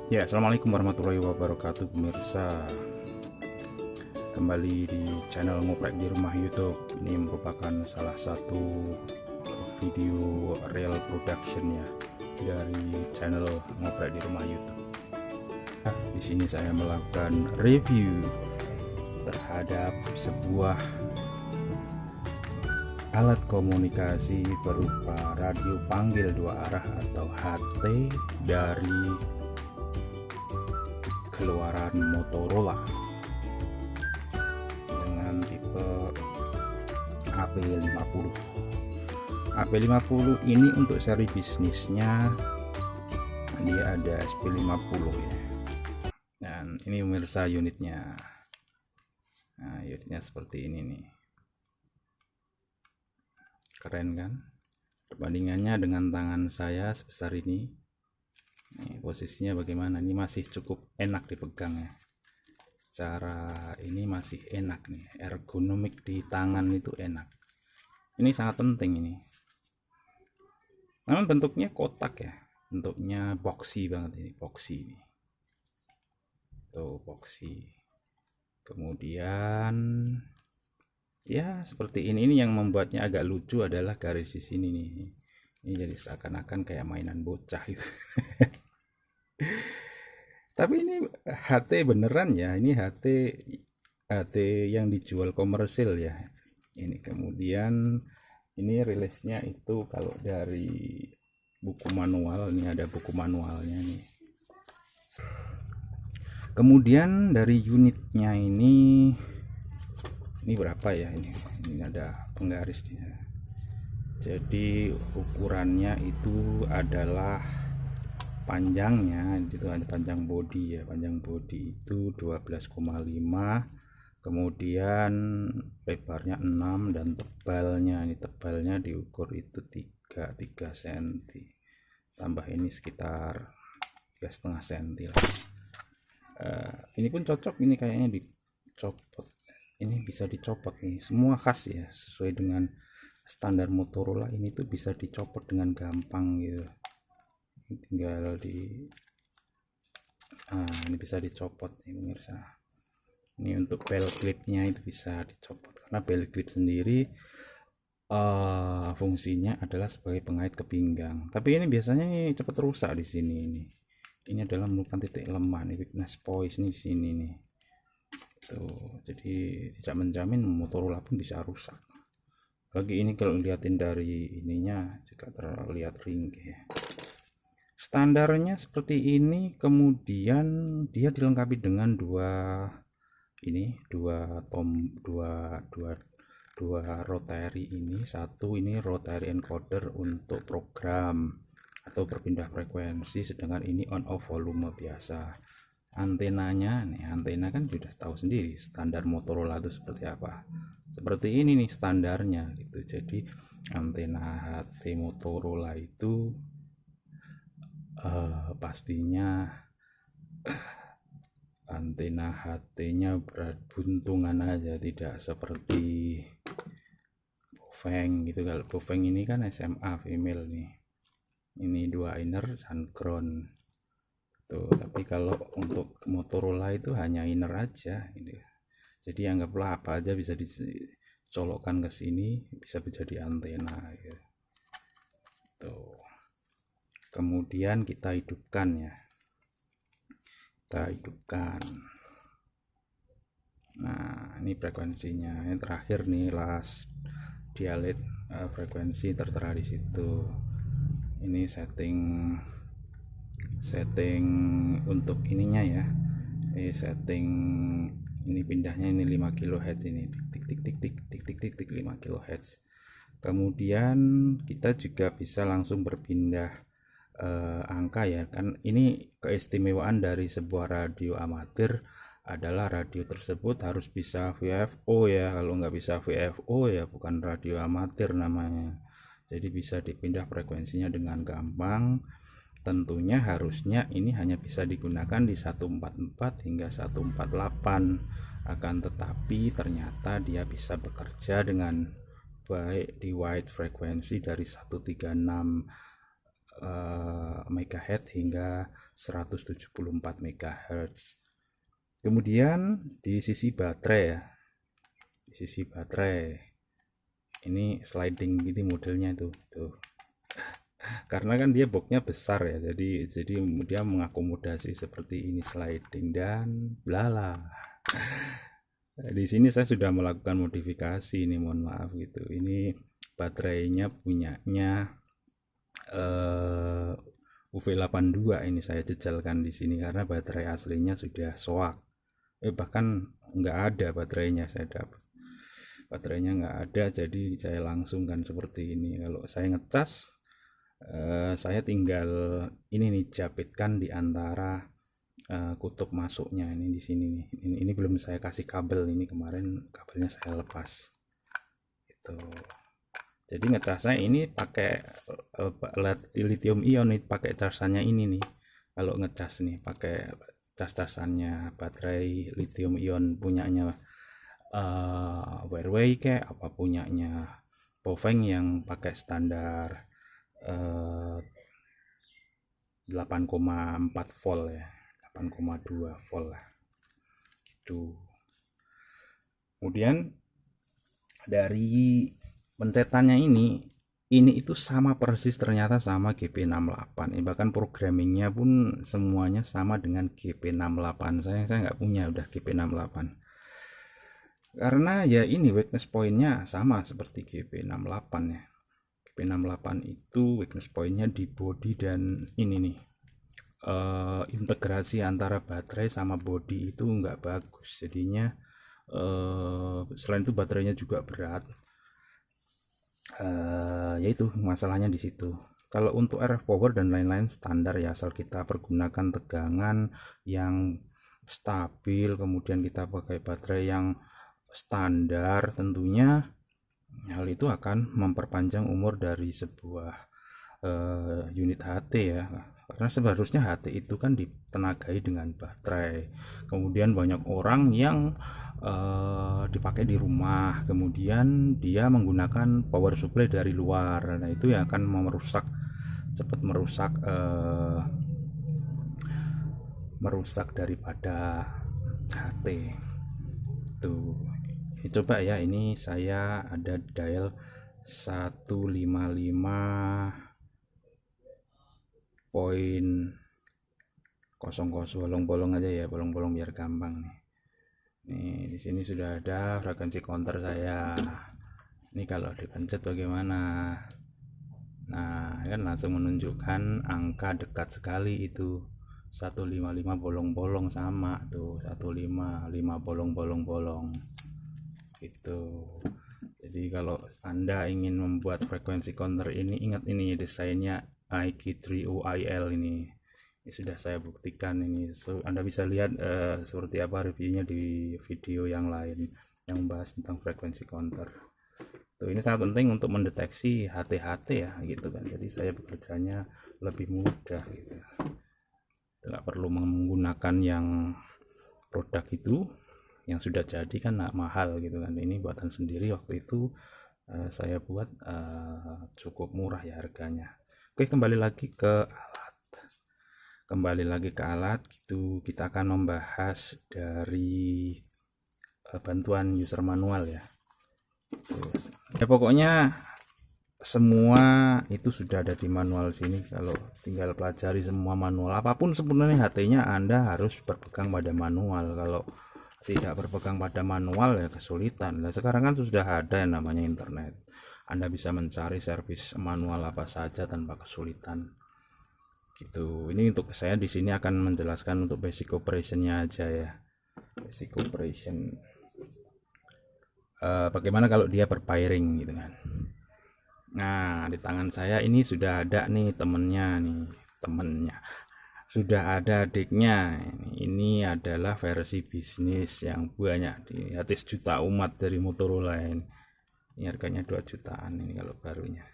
Ya, assalamualaikum warahmatullahi wabarakatuh pemirsa. Kembali di channel Ngoprek di Rumah YouTube. Ini merupakan salah satu video real production ya dari channel Ngoprek di Rumah YouTube. Di sini saya melakukan review terhadap sebuah alat komunikasi berupa radio panggil dua arah atau HT dari keluaran Motorola dengan tipe AP50. AP50 ini untuk seri bisnisnya dia ada SP50 ya. Dan ini pemirsa unitnya. Nah, unitnya seperti ini nih. Keren kan? Perbandingannya dengan tangan saya sebesar ini. Nih, posisinya bagaimana? Ini masih cukup enak dipegang ya. Secara ini masih enak nih, ergonomik di tangan itu enak. Ini sangat penting ini. Namun bentuknya kotak ya, bentuknya boxy banget ini, boxy ini. Tuh boxy. Kemudian ya seperti ini yang membuatnya agak lucu adalah garis di sini nih. Ini jadi seakan-akan kayak mainan bocah itu. Tapi ini HT beneran ya, ini HT yang dijual komersil ya. Ini kemudian ini rilisnya itu kalau dari buku manual, ini ada buku manualnya nih. Kemudian dari unitnya ini berapa ya ini ada penggarisnya. Jadi ukurannya itu adalah panjangnya itu ada panjang bodi ya, panjang bodi itu 12,5, kemudian lebarnya 6 dan tebalnya diukur itu 3 cm, tambah ini sekitar 3,5 cm lah. Ini pun cocok, ini kayaknya dicopot, ini bisa dicopot nih, semua khas ya sesuai dengan standar Motorola. Ini tuh bisa dicopot dengan gampang gitu, tinggal ini bisa dicopot nih pemirsa. Ini untuk belt clipnya itu bisa dicopot karena belt clip sendiri fungsinya adalah sebagai pengait ke pinggang. Tapi ini biasanya ini cepat rusak di sini. Ini adalah merupakan titik lemah nih, weakness point nih di sini nih. Tuh, jadi tidak menjamin Motorola pun bisa rusak. Lagi ini kalau lihatin dari ininya juga terlihat ringkih ya. Standarnya seperti ini, kemudian dia dilengkapi dengan dua rotary ini. Satu ini rotary encoder untuk program atau berpindah frekuensi, sedangkan ini on off volume biasa. Antenanya nih, antena kan sudah tahu sendiri standar Motorola itu seperti apa. Seperti ini nih standarnya gitu. Jadi antena HT Motorola itu pastinya antena HT-nya berbuntungan aja, tidak seperti Bofeng gitu. Kalau Bofeng ini kan SMA female nih, ini 2 inner sun ground tuh. Tapi kalau untuk Motorola itu hanya inner aja ini. Jadi anggaplah apa aja bisa dicolokkan ke sini, bisa menjadi antena gitu. Tuh. Kemudian kita hidupkan ya, kita hidupkan. Nah ini frekuensinya, ini terakhir nih last dialit, frekuensi tertera di situ. Ini setting untuk ininya ya, setting ini pindahnya ini 5 kHz ini, tik tik tik tik tik tik tik tik 5 kHz. Kemudian kita juga bisa langsung berpindah angka ya kan. Ini keistimewaan dari sebuah radio amatir adalah radio tersebut harus bisa VFO ya. Kalau nggak bisa VFO ya bukan radio amatir namanya. Jadi bisa dipindah frekuensinya dengan gampang. Tentunya harusnya ini hanya bisa digunakan di 144 hingga 148, akan tetapi ternyata dia bisa bekerja dengan baik di wide frekuensi dari 136 MHz hingga 174 MHz. Kemudian di sisi baterai ya, di sisi baterai ini sliding gitu modelnya tuh. Karena kan dia boxnya besar ya, jadi dia mengakomodasi seperti ini, sliding dan blala. Di sini saya sudah melakukan modifikasi ini, mohon maaf gitu. Ini baterainya punyanya UV82 ini saya jejalkan di sini karena baterai aslinya sudah soak. Bahkan nggak ada baterainya, saya dapat baterainya nggak ada, jadi saya langsung kan seperti ini. Kalau saya ngecas, saya tinggal ini nih, japitkan di antara kutub masuknya ini di sini nih. Ini belum saya kasih kabel, ini kemarin kabelnya saya lepas itu. Jadi ngecasnya ini pakai lithium ion, pakai casannya ini nih. Kalau ngecas nih pakai cas-casannya baterai lithium ion punyanya Wearway kayak apa punyanya Poveng yang pakai standar 8,4 volt ya, 8,2 volt lah gitu. Kemudian dari pencetannya ini itu sama persis, ternyata sama GP68 ini, bahkan programmingnya pun semuanya sama dengan GP68. Saya nggak punya udah GP68 karena ya ini weakness pointnya sama seperti GP68 ya. GP68 itu weakness pointnya di body dan ini nih, integrasi antara baterai sama body itu nggak bagus, jadinya selain itu baterainya juga berat. Yaitu masalahnya di situ. Kalau untuk RF power dan lain-lain standar ya, asal kita pergunakan tegangan yang stabil, kemudian kita pakai baterai yang standar, tentunya hal itu akan memperpanjang umur dari sebuah unit HT ya. Karena seharusnya HT itu kan ditenagai dengan baterai. Kemudian banyak orang yang dipakai di rumah, kemudian dia menggunakan power supply dari luar. Nah itu yang akan cepat merusak daripada HT tuh. Coba ya, ini saya ada dial 155.00, bolong-bolong aja ya, bolong-bolong biar gampang nih. Nih di sini sudah ada frekuensi counter saya. Ini kalau dipencet bagaimana? Nah, kan langsung menunjukkan angka dekat sekali itu. 155 bolong-bolong sama tuh, 155 bolong-bolong-bolong. Gitu. Jadi kalau Anda ingin membuat frekuensi counter ini, ingat ini desainnya IQ3OIL ini sudah saya buktikan ini. Anda bisa lihat seperti apa reviewnya di video yang lain yang membahas tentang frekuensi counter. Tuh, ini sangat penting untuk mendeteksi HT-HT ya gitu kan. Jadi saya bekerjanya lebih mudah gitu. Nggak perlu menggunakan yang produk itu yang sudah jadi kan mahal gitu kan. Ini buatan sendiri, waktu itu saya buat cukup murah ya harganya. Oke, kembali lagi ke alat gitu. Kita akan membahas dari bantuan user manual ya. Ya pokoknya semua itu sudah ada di manual sini. Kalau tinggal pelajari semua manual apapun sebenarnya HT-nya, Anda harus berpegang pada manual. Kalau tidak berpegang pada manual ya kesulitan. Nah, sekarang kan sudah ada yang namanya internet. Anda bisa mencari servis manual apa saja tanpa kesulitan. Gitu. Ini untuk saya di sini akan menjelaskan untuk basic operation-nya aja ya. Basic operation. Bagaimana kalau dia berpairing gitu kan. Nah, di tangan saya ini sudah ada nih temennya. Sudah ada adiknya. Ini adalah versi bisnis yang banyak di atas juta umat dari Motorola ini. Ini harganya 2 jutaan ini kalau barunya.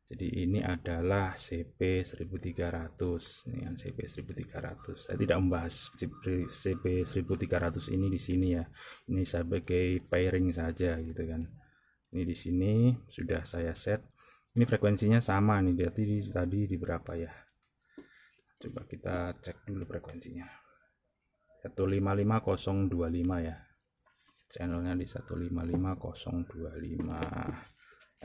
Jadi ini adalah CP1300. Ini kan CP1300. Saya tidak membahas CP1300 ini di sini ya. Ini sebagai pairing saja gitu kan. Ini di sini sudah saya set Ini frekuensinya sama nih, berarti tadi di berapa ya, coba kita cek dulu frekuensinya. 155025 ya, channelnya di 155025. Nah,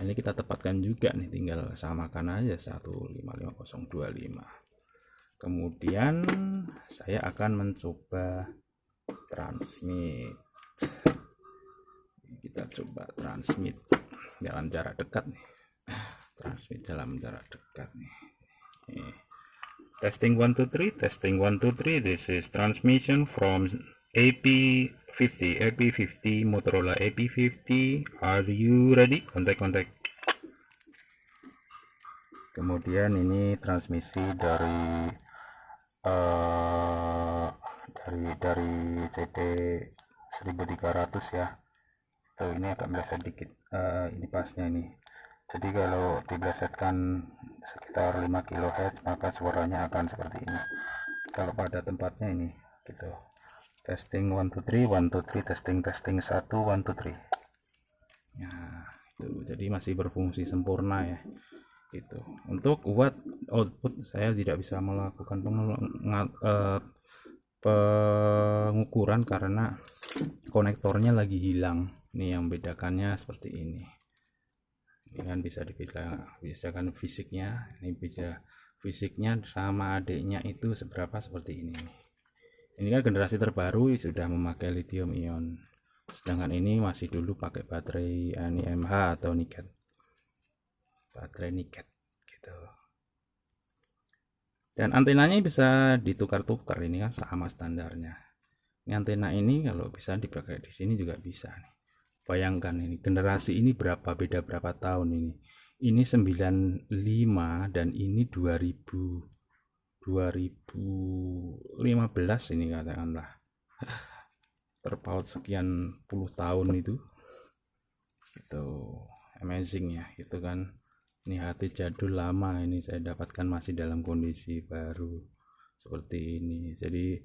ini kita tepatkan juga nih, tinggal samakan aja 155025. Kemudian saya akan mencoba transmit. Kita coba transmit dalam jarak dekat nih, transmit dalam jarak dekat nih. Testing 1 2 3, testing 1 2 3. This is transmission from AP50 Motorola AP50. Are you ready? Kontak. Kemudian ini transmisi dari CT 1300 ya. Tuh, ini agak meleset dikit, ini pasnya ini. Jadi kalau diblesetkan sekitar 5 kHz maka suaranya akan seperti ini. Kalau pada tempatnya ini gitu. Testing 1 2 3, 1 2 3, testing 1 1 2 3. Nah, itu jadi masih berfungsi sempurna ya. Gitu. Untuk buat output saya tidak bisa melakukan pengukuran karena konektornya lagi hilang. Ini yang bedakannya seperti ini. Ini kan bisa dibedakan fisiknya. Ini beda fisiknya sama adiknya itu seberapa, seperti ini. Ini kan generasi terbaru sudah memakai lithium ion. Sedangkan ini masih dulu pakai baterai NiMH atau niket. Baterai niket gitu. Dan antenanya bisa ditukar-tukar, ini kan sama standarnya. Ini antena ini kalau bisa dipakai di sini juga bisa nih. Bayangkan ini generasi ini beda berapa tahun ini. Ini 95 dan ini 2015 ini katakanlah. Terpaut sekian puluh tahun itu. Itu amazing ya, itu kan. Ini hati jadul lama, ini saya dapatkan masih dalam kondisi baru seperti ini. Jadi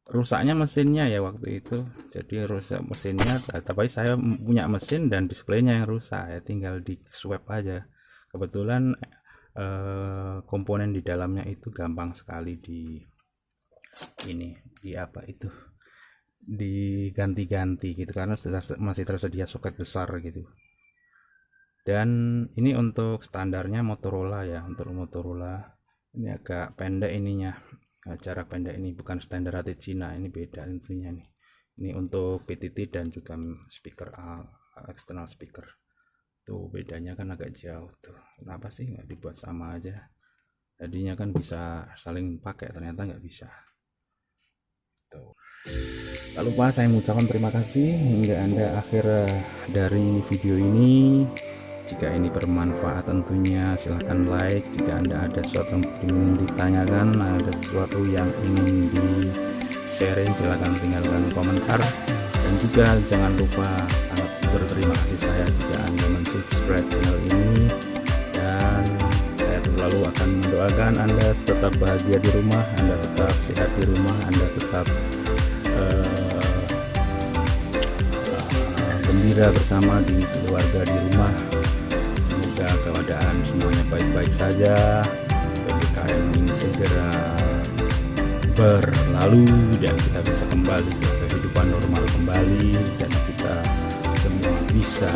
rusaknya mesinnya ya waktu itu, jadi rusak mesinnya, tapi saya punya mesin dan displaynya yang rusak ya, tinggal di swap aja. Kebetulan komponen di dalamnya itu gampang sekali diganti-ganti gitu, karena masih tersedia soket besar gitu. Dan ini untuk standarnya Motorola ya, untuk Motorola ini agak pendek ininya. Jarak pendek ini bukan standar hati Cina, ini beda tentunya nih. Ini untuk PTT dan juga speaker external speaker. Tuh bedanya kan agak jauh tuh. Kenapa sih nggak dibuat sama aja? Tadinya kan bisa saling pakai, ternyata nggak bisa. Tuh. Tak lupa saya mengucapkan terima kasih hingga Anda akhir dari video ini. Jika ini bermanfaat tentunya silahkan like. Jika Anda ada sesuatu yang ingin ditanyakan, ada sesuatu yang ingin di sharing, silahkan tinggalkan komentar. Dan juga jangan lupa, sangat berterima kasih saya jika Anda mensubscribe channel ini. Dan saya selalu akan mendoakan Anda tetap bahagia di rumah, Anda tetap sehat di rumah, Anda tetap gembira bersama di keluarga di rumah. Semoga keadaan semuanya baik-baik saja, PPKM ini segera berlalu dan kita bisa kembali ke kehidupan normal kembali, dan kita semua bisa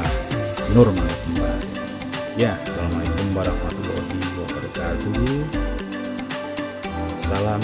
normal kembali ya. Assalamualaikum warahmatullahi wabarakatuh. Salam